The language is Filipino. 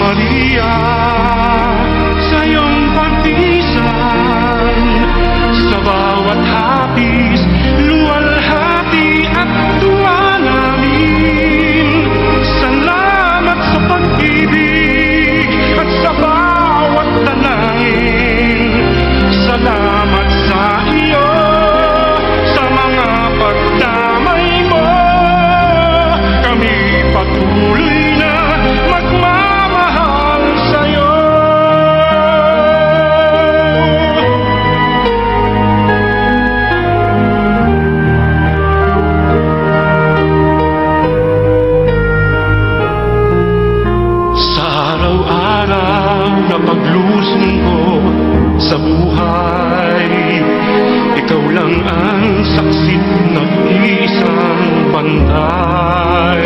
Maria, sa iyong pagtisan, sa bawat hapis, luwalhati at tuwa namin. Salamat sa pag-ibig at sa bawat dalangin. Salamat sa iyo, sa mga pagdamay mo. Kami patuloy na magmamahal sa'yo. Sa araw-araw na paglusong ko sa buhay, ikaw lang ang saksit ng isang panday.